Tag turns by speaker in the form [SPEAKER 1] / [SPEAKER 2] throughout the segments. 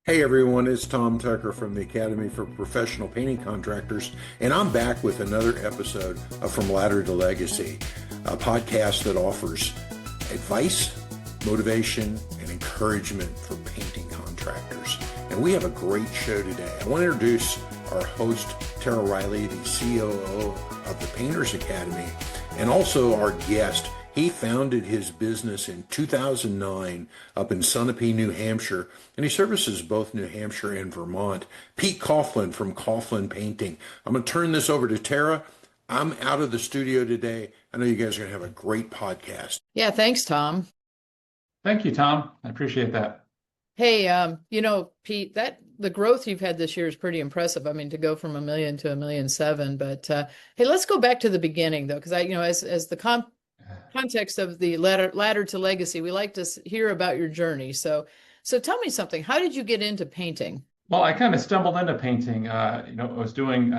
[SPEAKER 1] Hey everyone, it's Tom Tucker from the Academy for Professional Painting Contractors, and I'm back with another episode of From Ladder to Legacy, a podcast that offers advice, motivation, and encouragement for painting contractors. And we have a great show today. I want to introduce our host, Tara Riley, the COO of the Painters Academy, and also our guest. He founded his business in 2009 up in Sunapee, New Hampshire, and he services both New Hampshire and Vermont. Pete Coughlin from Coughlin Painting. I'm going to turn this over to Tara. I'm out of the studio today. I know you guys are going to have a great podcast.
[SPEAKER 2] Yeah, thanks, Tom.
[SPEAKER 3] Thank you, Tom. I appreciate that.
[SPEAKER 2] Hey, Pete, that the growth you've had this year is pretty impressive. I mean, to go from 1 million to 1.7 million. But hey, let's go back to the beginning though, because as the context of the ladder to legacy, we like to hear about your journey. So tell me something. How did you get into painting?
[SPEAKER 3] Well, I kind of stumbled into painting. I was doing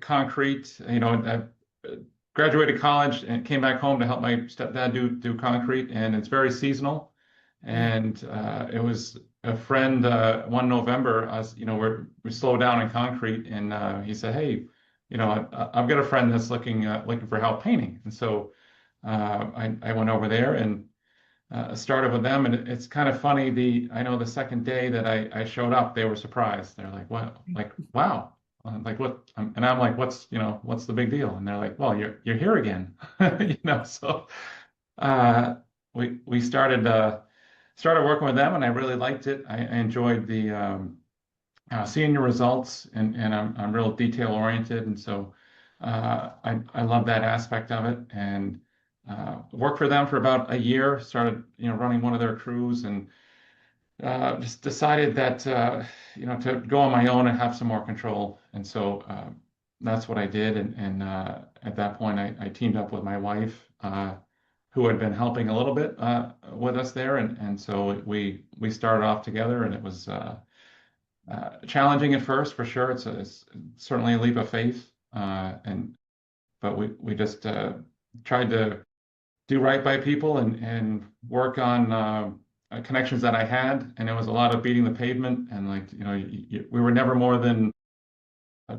[SPEAKER 3] concrete. I graduated college and came back home to help my stepdad do concrete, and it's very seasonal. And it was a friend one November, we slowed down in concrete, and he said, "Hey, I've got a friend that's looking for help painting." And so I went over there and started with them, and it's kind of funny. I know the second day that I showed up, they were surprised. They're like, "Wow!" Like, "Wow!" I'm like, "What?" And I'm like, "What's the big deal?" And they're like, "Well, you're here again." So we started working with them, and I really liked it. I enjoyed the seeing your results, and I'm real detail oriented, and so I love that aspect of it. And worked for them for about a year. Started running one of their crews, and just decided that to go on my own and have some more control. And so that's what I did. And at that point, I teamed up with my wife, who had been helping a little bit with us there. And so we started off together, and it was challenging at first, for sure. It's certainly a leap of faith. But we just tried to do right by people and work on connections that I had. And it was a lot of beating the pavement. And we were never more than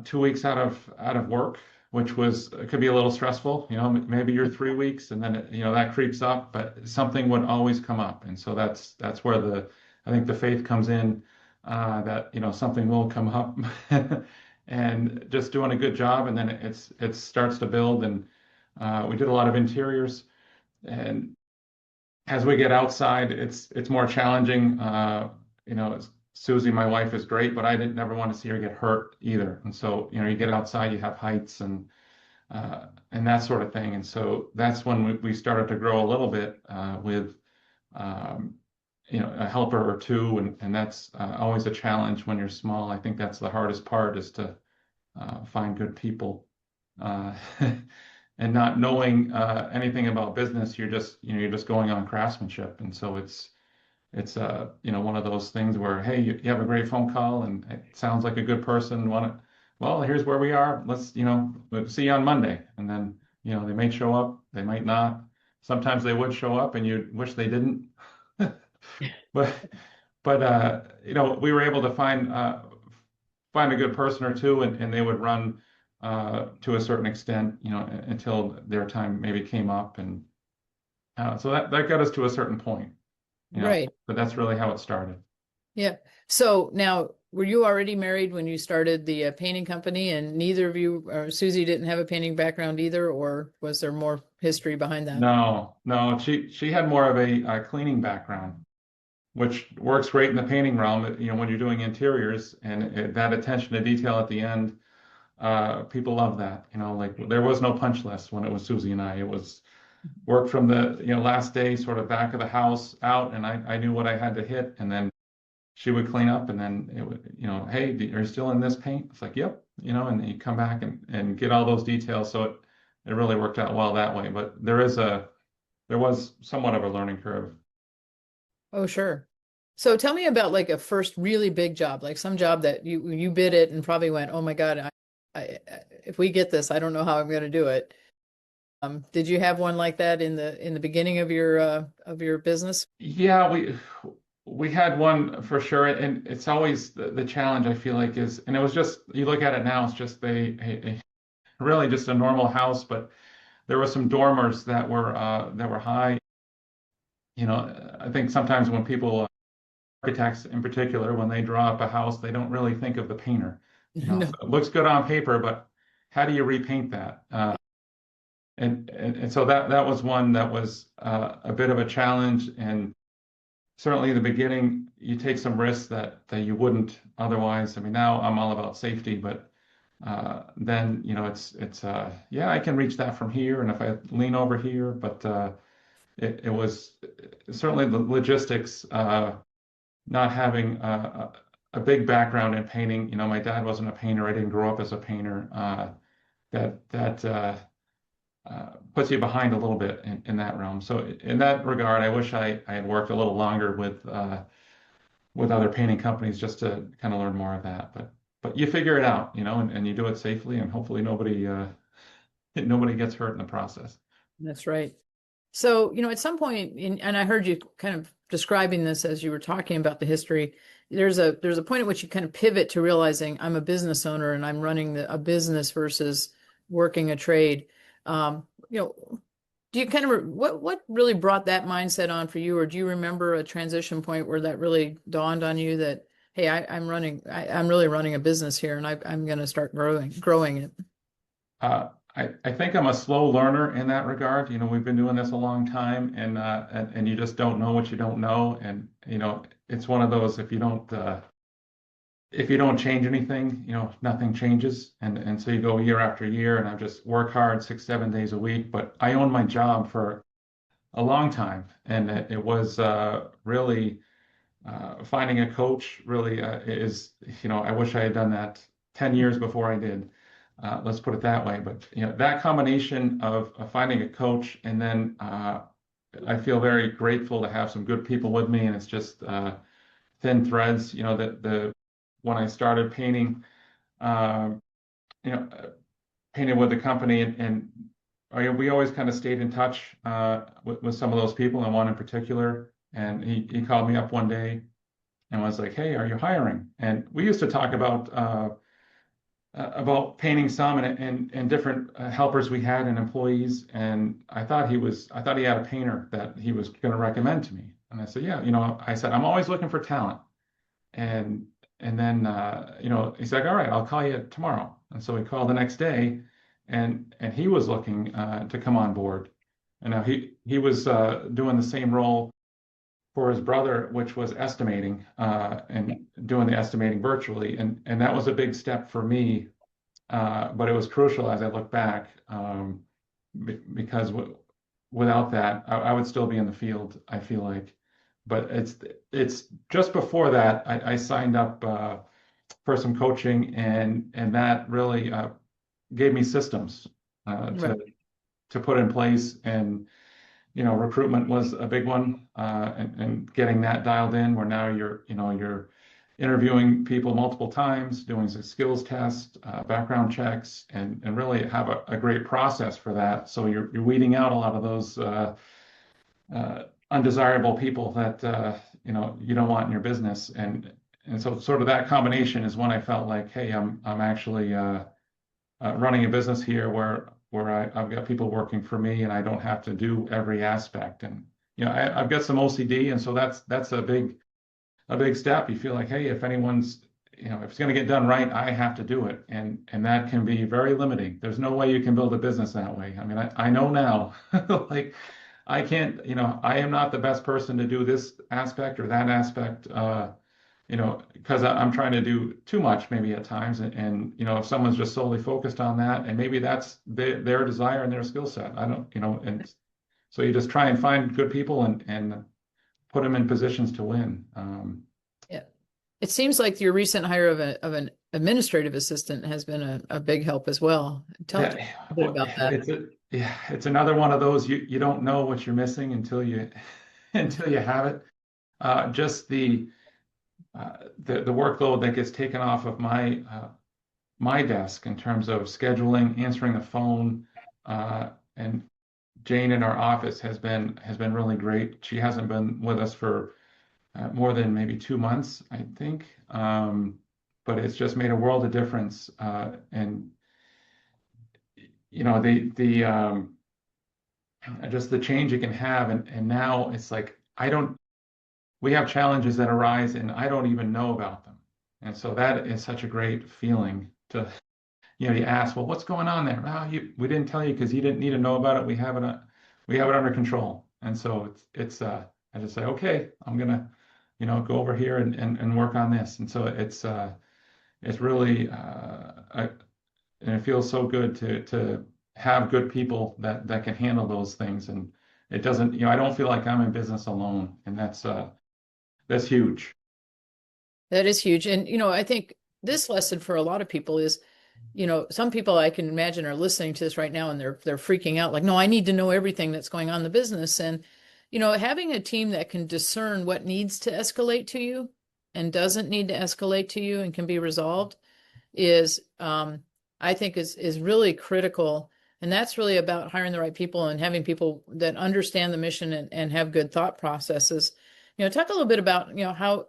[SPEAKER 3] 2 weeks out of work, which could be a little stressful. Maybe you're 3 weeks, and then that creeps up, but something would always come up. And so that's where I think the faith comes in, that something will come up, and just doing a good job, and then it starts to build. And we did a lot of interiors, and as we get outside, it's more challenging. Susie, my wife, is great, but I didn't never want to see her get hurt either. And so, you get outside, you have heights and that sort of thing. And so that's when we started to grow a little bit with a helper or two, and that's always a challenge when you're small. I think that's the hardest part, is to find good people. And not knowing anything about business, you're just going on craftsmanship. And so it's one of those things where, hey, you have a great phone call and it sounds like a good person. Well, here's where we are. Let's we'll see you on Monday. And then they may show up, they might not. Sometimes they would show up and you wish they didn't. but we were able to find a good person or two, and they would run to a certain extent, until their time maybe came up. And so that got us to a certain point.
[SPEAKER 2] Right.
[SPEAKER 3] But that's really how it started.
[SPEAKER 2] Yeah. So now, were you already married when you started the painting company, and neither of you, or Susie, didn't have a painting background either, or was there more history behind that?
[SPEAKER 3] No. She had more of a cleaning background, which works great in the painting realm. When you're doing interiors, and that attention to detail at the end, people love that. Like, there was no punch list when it was Susie and I. It was work from the last day, sort of back of the house out, and I knew what I had to hit, and then she would clean up, and then it would, "Hey, are you still in this paint?" It's like, "Yep," and then you come back and get all those details. So it really worked out well that way. But there was somewhat of a learning curve.
[SPEAKER 2] Oh, sure. So tell me about like a first really big job, like some job that you bid it and probably went, "Oh my God, if we get this, I don't know how I'm going to do it." Did you have one like that in the beginning of your business?
[SPEAKER 3] Yeah, we had one for sure, and it's always the challenge I feel like is, and it was just, you look at it now, it's just really just a normal house, but there were some dormers that were high. I think sometimes when people, architects in particular, when they draw up a house, they don't really think of the painter.
[SPEAKER 2] No.
[SPEAKER 3] So it looks good on paper, but how do you repaint that? And so that was one that was a bit of a challenge. And certainly in the beginning, you take some risks that you wouldn't otherwise. I mean, now I'm all about safety, but then it's yeah, I can reach that from here, and if I lean over here, but it was certainly the logistics. Not having a big background in painting. My dad wasn't a painter. I didn't grow up as a painter. That puts you behind a little bit in that realm. So in that regard, I wish I had worked a little longer with other painting companies just to kind of learn more of that. But you figure it out, and you do it safely, and hopefully nobody gets hurt in the process.
[SPEAKER 2] That's right. So, at some point, and I heard you kind of describing this as you were talking about the history, there's a point at which you kind of pivot to realizing I'm a business owner and I'm running a business versus working a trade. Do you kind of, what really brought that mindset on for you? Or do you remember a transition point where that really dawned on you that, hey, I'm really running a business here, and I'm going to start growing it?
[SPEAKER 3] I think I'm a slow learner in that regard. We've been doing this a long time, and you just don't know what you don't know. And it's one of those, if you don't change anything, nothing changes. And so you go year after year, and I just work hard 6, 7 days a week. But I owned my job for a long time, and it was really finding a coach. Really is, I wish I had done that 10 years before I did. Let's put it that way. But that combination of finding a coach, and then I feel very grateful to have some good people with me, and it's just thin threads. When I started painting, you know, painted with the company, and we always kind of stayed in touch with some of those people, and one in particular. And he called me up one day and was like, "Hey, are you hiring?" And we used to talk about painting some and different helpers we had and employees. And I thought he had a painter that he was going to recommend to me. And I said, "Yeah, I said, I'm always looking for talent." And then he's like, "All right, I'll call you tomorrow." And so he called the next day, and he was looking to come on board. And now he was doing the same role for his brother, which was estimating and doing the estimating virtually. And that was a big step for me, but it was crucial as I look back, because without that, I would still be in the field, I feel like. But it's just before that, I signed up for some coaching, and that really gave me systems
[SPEAKER 2] Right.
[SPEAKER 3] to put in place. And recruitment was a big one, and getting that dialed in, where now you're interviewing people multiple times, doing some skills tests, background checks, and really have a great process for that. So you're weeding out a lot of those undesirable people that you don't want in your business. And so sort of that combination is when I felt like, hey, I'm actually running a business here where I've got people working for me, and I don't have to do every aspect. And I've got some OCD, and so that's a big step. You feel like, hey, if it's going to get done right, I have to do it, and that can be very limiting. There's no way you can build a business that way. I mean, I know now, like, I can't, I am not the best person to do this aspect or that aspect, because I'm trying to do too much maybe at times. And if someone's just solely focused on that, and maybe that's their desire and their skill set, I don't, and so you just try and find good people and put them in positions to win.
[SPEAKER 2] Yeah. It seems like your recent hire of an administrative assistant has been a big help as well. Tell us a bit about that.
[SPEAKER 3] It's another one of those, you don't know what you're missing until you have it. Just the workload that gets taken off of my desk in terms of scheduling, answering the phone, and Jane in our office has been really great. She hasn't been with us for more than maybe 2 months, I think. But it's just made a world of difference. And the just the change it can have, and now it's like we have challenges that arise and I don't even know about them. And so that is such a great feeling to, you ask, well, what's going on there? Well, we didn't tell you because you didn't need to know about it. We have it under control. And so I just say, okay, I'm gonna, go over here and work on this. And so it's really, and it feels so good to have good people that can handle those things. And it doesn't, I don't feel like I'm in business alone. And that's huge.
[SPEAKER 2] That is huge. And, I think this lesson for a lot of people is, some people I can imagine are listening to this right now and they're freaking out like, no, I need to know everything that's going on in the business. And, having a team that can discern what needs to escalate to you and doesn't need to escalate to you and can be resolved is, I think is really critical. And that's really about hiring the right people and having people that understand the mission and have good thought processes. Talk a little bit about,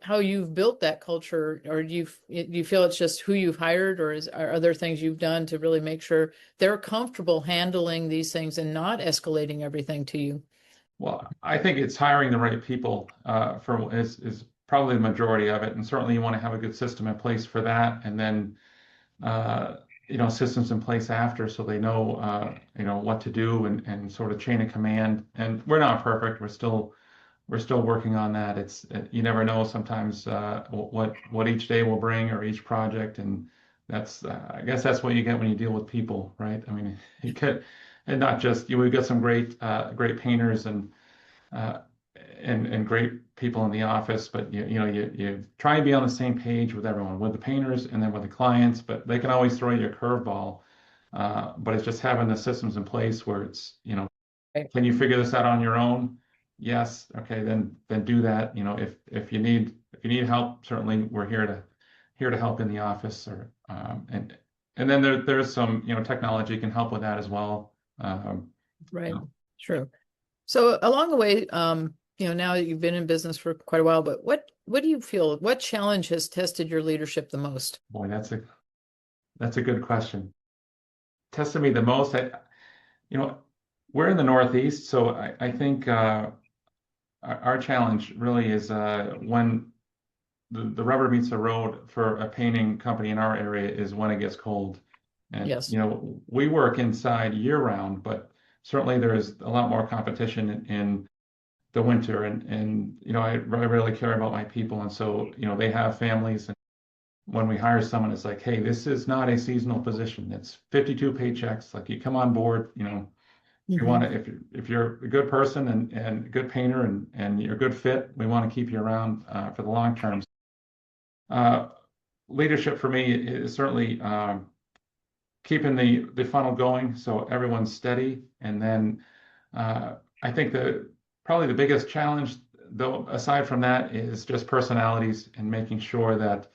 [SPEAKER 2] how you've built that culture, or do you feel it's just who you've hired, or are there things you've done to really make sure they're comfortable handling these things and not escalating everything to you?
[SPEAKER 3] Well, I think it's hiring the right people is probably the majority of it. And certainly you want to have a good system in place for that. And then, systems in place after, so they know, what to do and sort of chain of command. And we're not perfect. We're still working on that. You never know sometimes what each day will bring or each project, and I guess that's what you get when you deal with people, right? I mean, and not just we've got some great painters uh, and great people in the office, but you try and be on the same page with everyone, with the painters and then with the clients, but they can always throw you a curveball. But it's just having the systems in place where it's,
[SPEAKER 2] Right.
[SPEAKER 3] can you figure this out on your own? Yes. Okay, then do that. If you need help, certainly we're here to help in the office, or and then there's some technology can help with that as well.
[SPEAKER 2] Right. True. So along the way, now that you've been in business for quite a while, but what do you feel, what challenge has tested your leadership the most?
[SPEAKER 3] Boy, that's a good question. Tested me the most. We're in the Northeast, so I think our challenge really is when the rubber meets the road for a painting company in our area is when it gets cold. And,
[SPEAKER 2] Yes.
[SPEAKER 3] We work inside year round, but certainly there is a lot more competition in the winter. And I really care about my people. And so, they have families. And when we hire someone, it's like, hey, this is not a seasonal position. It's 52 paychecks. Like, you come on board, we want to, if you're a good person and a good painter and you're a good fit, we want to keep you around for the long term. Leadership for me is certainly keeping the funnel going so everyone's steady. And then I think probably the biggest challenge, though, aside from that, is just personalities and making sure that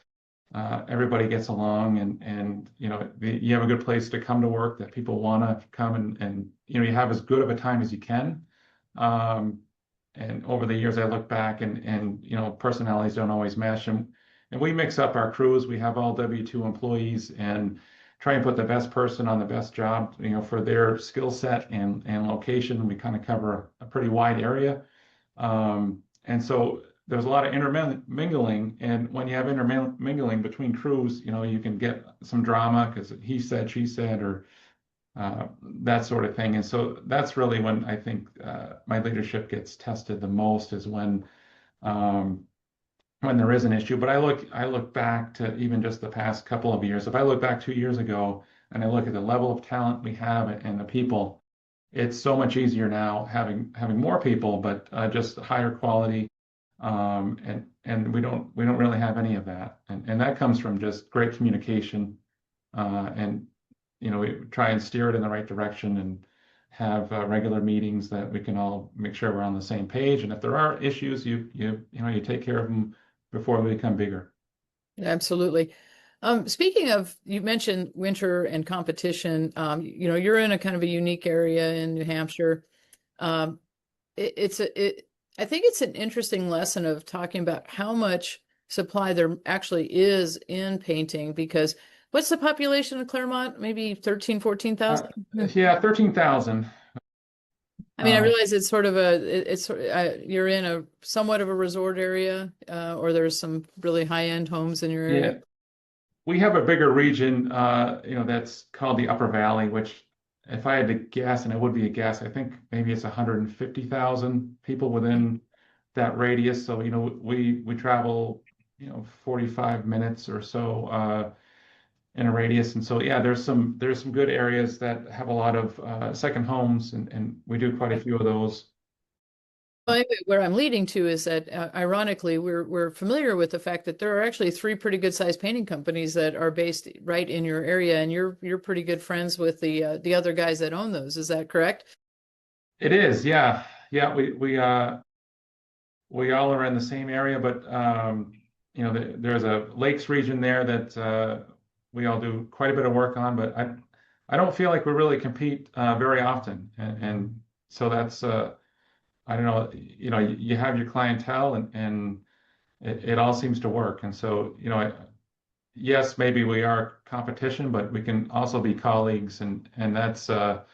[SPEAKER 3] everybody gets along and you have a good place to come to work, that people want to come and you have as good of a time as you can. And over the years, I look back and personalities don't always mesh, and we mix up our crews. We have all W-2 employees and try and put the best person on the best job, for their skill set and location. We kind of cover a pretty wide area. And so there's a lot of intermingling, and when you have intermingling between crews, you can get some drama because he said, she said, or that sort of thing. And so that's really when I think my leadership gets tested the most, is when there is an issue. But I look back to even just the past couple of years. If I look back 2 years ago and I look at the level of talent we have and the people, it's so much easier now having more people, but just higher quality. And we don't really have any of that, and that comes from just great communication, and we try and steer it in the right direction and have regular meetings that we can all make sure we're on the same page. And if there are issues, you take care of them before they become bigger.
[SPEAKER 2] Absolutely. Speaking of, you mentioned winter and competition. You're in a kind of a unique area in New Hampshire. I think it's an interesting lesson of talking about how much supply there actually is in painting, because what's the population of Claremont? Maybe 13, 14,000?
[SPEAKER 3] Yeah, 13,000.
[SPEAKER 2] I mean, I realize it's sort of you're in a somewhat of a resort area, or there's some really high-end homes in your
[SPEAKER 3] Yeah,
[SPEAKER 2] area.
[SPEAKER 3] we have a bigger region, that's called the Upper Valley, which, if I had to guess, and it would be a guess, I think maybe it's 150,000 people within that radius. So, we travel, 45 minutes or so, in a radius. And so, yeah, there's some good areas that have a lot of second homes, and we do quite a few of those.
[SPEAKER 2] Well, anyway, where I'm leading to is that, ironically, we're familiar with the fact that there are actually three pretty good sized painting companies that are based right in your area, and you're pretty good friends with the other guys that own those. Is that correct?
[SPEAKER 3] It is, yeah, yeah. We all are in the same area, but there's a lakes region there that we all do quite a bit of work on. But I don't feel like we really compete very often, and so that's I don't know. You have your clientele, and it all seems to work. And so, yes, maybe we are competition, but we can also be colleagues, and that's a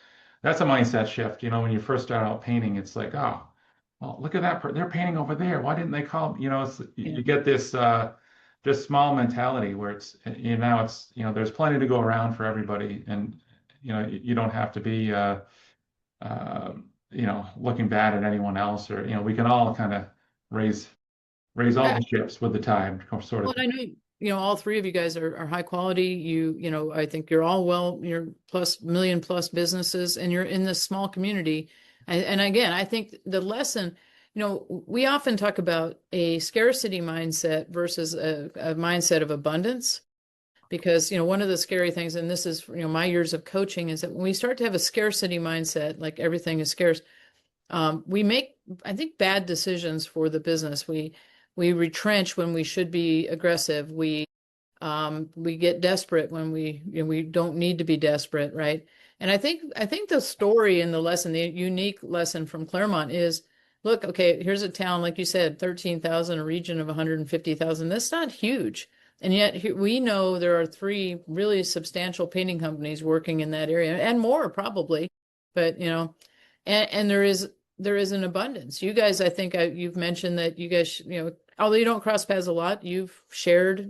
[SPEAKER 3] mindset shift. When you first start out painting, it's like, oh, well, look at that, they're painting over there. Why didn't they call?
[SPEAKER 2] Yeah.
[SPEAKER 3] You get this small mentality where there's plenty to go around for everybody, and you don't have to be uh, looking bad at anyone else, or we can all kind of raise all
[SPEAKER 2] Yeah.
[SPEAKER 3] the ships with the tide, sort
[SPEAKER 2] Well,
[SPEAKER 3] of.
[SPEAKER 2] and I know, all three of you guys are high quality. I think you're all you're plus million plus businesses, and you're in this small community. And again, I think the lesson, we often talk about a scarcity mindset versus a mindset of abundance. Because, one of the scary things, and this is, my years of coaching, is that when we start to have a scarcity mindset, like everything is scarce, we make, I think, bad decisions for the business. We retrench when we should be aggressive. We get desperate when we don't need to be desperate, right? And I think the story and the lesson, the unique lesson from Claremont is, look, okay, here's a town, like you said, 13,000, a region of 150,000. That's not huge. And yet we know there are three really substantial painting companies working in that area, and more probably. But, and there is an abundance. You guys, I think you've mentioned that you guys, although you don't cross paths a lot, you've shared,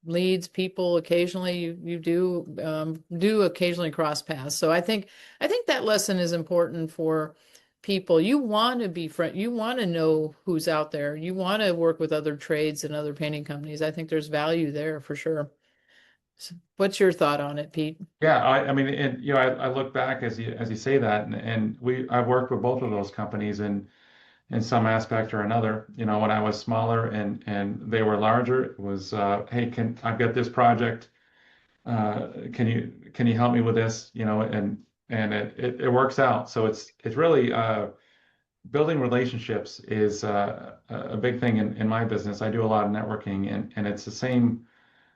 [SPEAKER 2] leads, people occasionally. You do occasionally cross paths. So I think that lesson is important for people. You want to be friend. You want to know who's out there. You want to work with other trades and other painting companies. I think there's value there for sure. So what's your thought on it, Pete?
[SPEAKER 3] Yeah, I mean, and I look back as you say that, and I've worked with both of those companies in some aspect or another. When I was smaller and they were larger, it was, hey, I've got this project. Can you help me with this? And it works out. So it's really building relationships is a big thing in my business. I do a lot of networking, and it's the same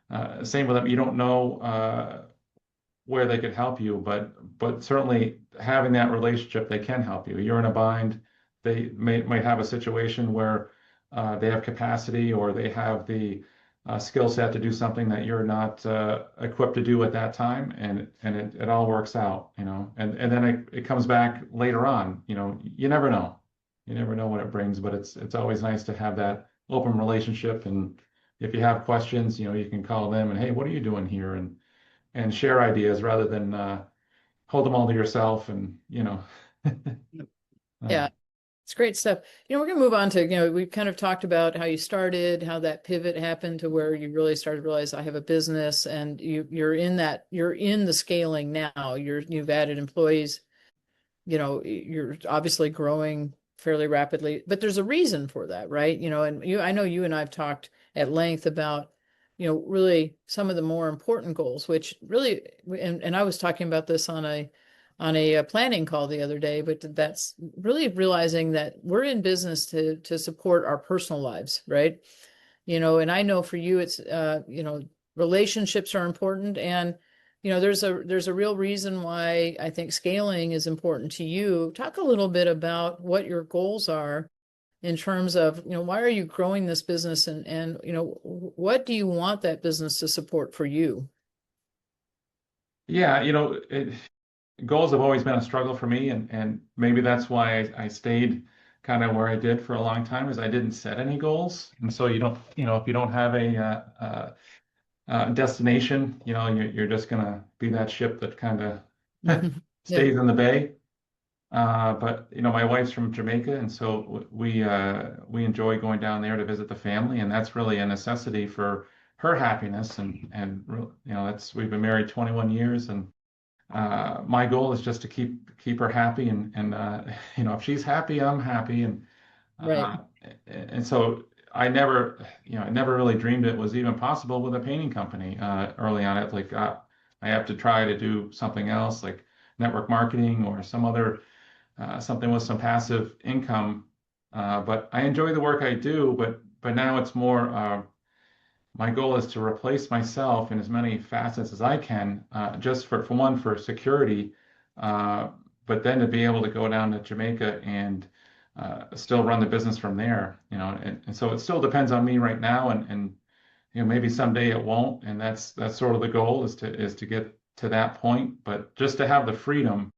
[SPEAKER 3] with them. You don't know where they could help you, but certainly having that relationship, they can help you. You're in a bind, they might have a situation where they have capacity, or they have the skill set to do something that you're not equipped to do at that time, and it all works out, and then it comes back later on. You never know. You never know what it brings, but it's always nice to have that open relationship. And if you have questions, you can call them and, hey, what are you doing here? And share ideas rather than hold them all to yourself. And
[SPEAKER 2] Yeah, it's great stuff. We're going to move on to, we kind of talked about how you started, how that pivot happened to where you really started to realize I have a business, and you're in the scaling now. You've added employees, you're obviously growing fairly rapidly, but there's a reason for that, right? And I know you and I've talked at length about, really some of the more important goals, which really, and I was talking about this on a planning call the other day, but that's really realizing that we're in business to support our personal lives, right? And I know for you, it's, relationships are important. And, there's a real reason why I think scaling is important to you. Talk a little bit about what your goals are in terms of, why are you growing this business, and what do you want that business to support for you?
[SPEAKER 3] Yeah, goals have always been a struggle for me, and maybe that's why I stayed kind of where I did for a long time, is I didn't set any goals. And so you don't, if you don't have a destination, you're just gonna be that ship that kind of
[SPEAKER 2] Yeah,
[SPEAKER 3] stays in the bay. But my wife's from Jamaica, and so we enjoy going down there to visit the family, and that's really a necessity for her happiness. And that's, we've been married 21 years, and my goal is just to keep her happy, and if she's happy, I'm happy,
[SPEAKER 2] right.
[SPEAKER 3] uh, and so I never really dreamed it was even possible with a painting company. Early on, it like I have to try to do something else like network marketing or some other something with some passive income. But I enjoy the work I do, but now it's more. My goal is to replace myself in as many facets as I can, just for one, for security, uh, but then to be able to go down to Jamaica and still run the business from there. And so it still depends on me right now, and maybe someday it won't, and that's sort of the goal, is to get to that point. But just to have the freedom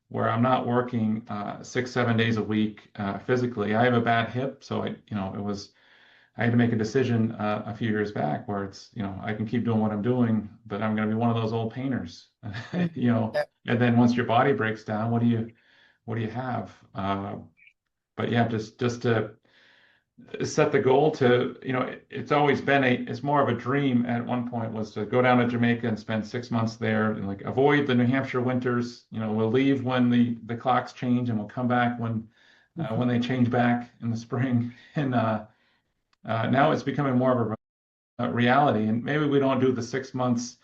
[SPEAKER 3] where I'm not working 6, 7 days a week physically. I have a bad hip, so I had to make a decision a few years back where it's, I can keep doing what I'm doing, but I'm going to be one of those old painters,
[SPEAKER 2] Yeah.
[SPEAKER 3] and then once your body breaks down, what do you have? But yeah, just to set the goal to, it's always been it's more of a dream at one point, was to go down to Jamaica and spend 6 months there and like avoid the New Hampshire winters. We'll leave when the clocks change, and we'll come back when they change back in the spring. And now it's becoming more of a reality. And maybe we don't do the 6 months,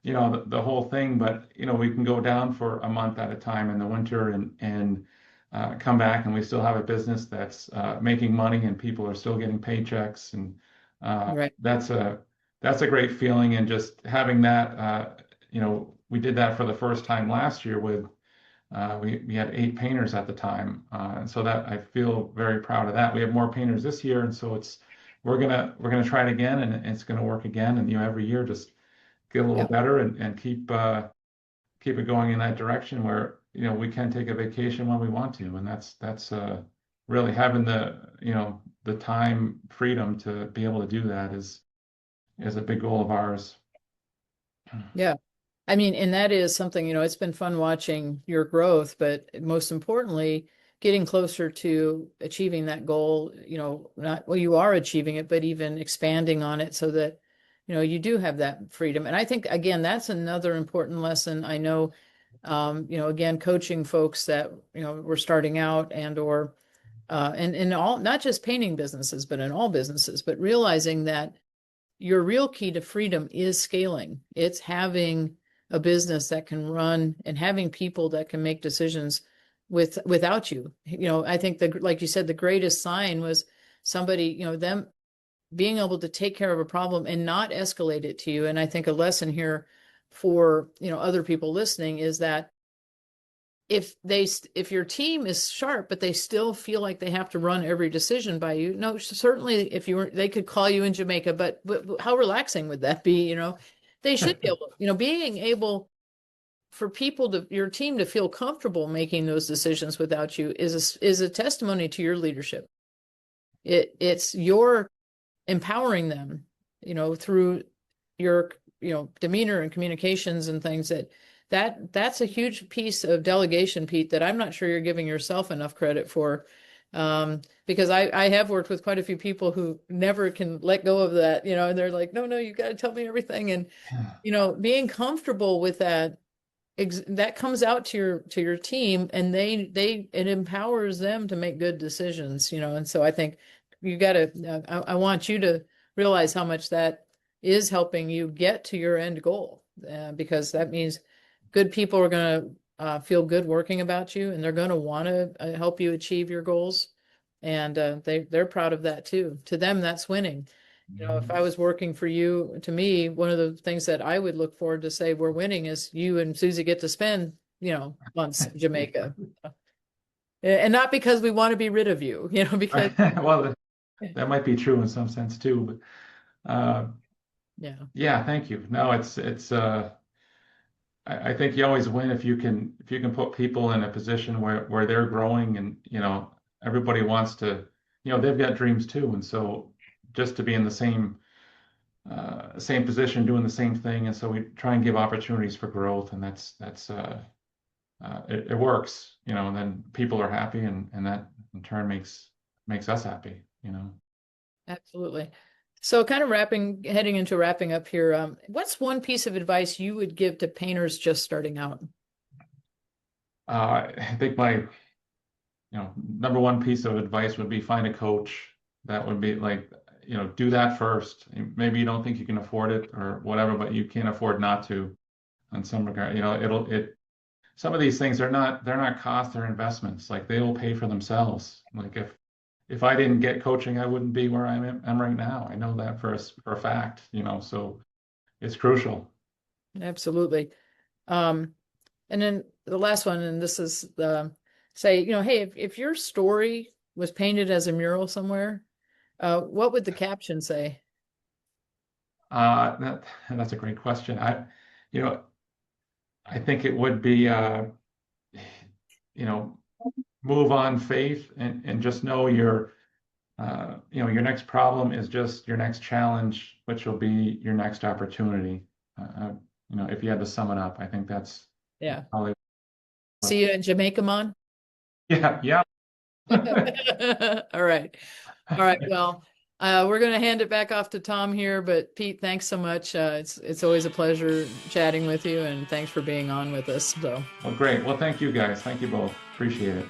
[SPEAKER 3] the whole thing, but we can go down for a month at a time in the winter, and come back, and we still have a business that's making money, and people are still getting paychecks, and
[SPEAKER 2] Right.
[SPEAKER 3] that's a great feeling. And just having that, we did that for the first time last year with we had 8 painters at the time, and so that I feel very proud of that. We have more painters this year, and so we're gonna try it again, and it's gonna work again, and every year just get a little
[SPEAKER 2] Yeah.
[SPEAKER 3] better, and keep it going in that direction where we can take a vacation when we want to, and that's really having the time freedom to be able to do that is a big goal of ours.
[SPEAKER 2] Yeah. I mean, and that is something, it's been fun watching your growth, but most importantly, getting closer to achieving that goal, not, well, you are achieving it, but even expanding on it so that, you do have that freedom. And I think, again, that's another important lesson. I know, again, coaching folks that, were starting out or and in all, not just painting businesses, but in all businesses, but realizing that your real key to freedom is scaling. It's having a business that can run and having people that can make decisions without you. I think like you said, the greatest sign was somebody, them being able to take care of a problem and not escalate it to you. And I think a lesson here for, other people listening is that if your team is sharp, but they still feel like they have to run every decision by you, no, certainly if they could call you in Jamaica, but how relaxing would that be? They should be able, being able for your team to feel comfortable making those decisions without you is a testimony to your leadership. It's your empowering them, through your, demeanor and communications and things that's a huge piece of delegation, Pete, that I'm not sure you're giving yourself enough credit for. Because I have worked with quite a few people who never can let go of that, and they're like, no, you got to tell me everything. And, being comfortable with that, that comes out to your team, and it empowers them to make good decisions, and so I think you got to, I want you to realize how much that is helping you get to your end goal, because that means good people are going to feel good working about you, and they're going to want to help you achieve your goals. And they're proud of that too. To them, that's winning. If I was working for you, to me, one of the things that I would look forward to say we're winning is you and Susie get to spend, months in Jamaica. And not because we want to be rid of you, because
[SPEAKER 3] Well, that might be true in some sense too, but
[SPEAKER 2] yeah,
[SPEAKER 3] yeah, thank you. No, I think you always win if you can put people in a position where they're growing and everybody wants to, they've got dreams too, and so just to be in the same position doing the same thing, and so we try and give opportunities for growth, and it works, and then people are happy, and that in turn makes us happy,
[SPEAKER 2] absolutely. So kind of heading into wrapping up here, what's one piece of advice you would give to painters just starting out?
[SPEAKER 3] I think my number one piece of advice would be find a coach. That would be like, do that first. Maybe you don't think you can afford it or whatever, but you can't afford not to in some regard. Some of these things they're not costs, they're investments. Like they will pay for themselves. Like if I didn't get coaching, I wouldn't be where I'm right now. I know that for a fact, so it's crucial.
[SPEAKER 2] Absolutely. And then the last one, and this is say, hey, if your story was painted as a mural somewhere, what would the caption say?
[SPEAKER 3] That's a great question. I think it would be, move on, faith, and just know your next problem is just your next challenge, which will be your next opportunity. If you had to sum it up, I think that's
[SPEAKER 2] Yeah.
[SPEAKER 3] probably.
[SPEAKER 2] See you in Jamaica, Mon.
[SPEAKER 3] Yeah, yeah.
[SPEAKER 2] All right. All right. Well, we're going to hand it back off to Tom here, but Pete, thanks so much. It's always a pleasure chatting with you, and thanks for being on with us. So,
[SPEAKER 3] Well, great. Well, thank you guys. Thank you both. Appreciate it.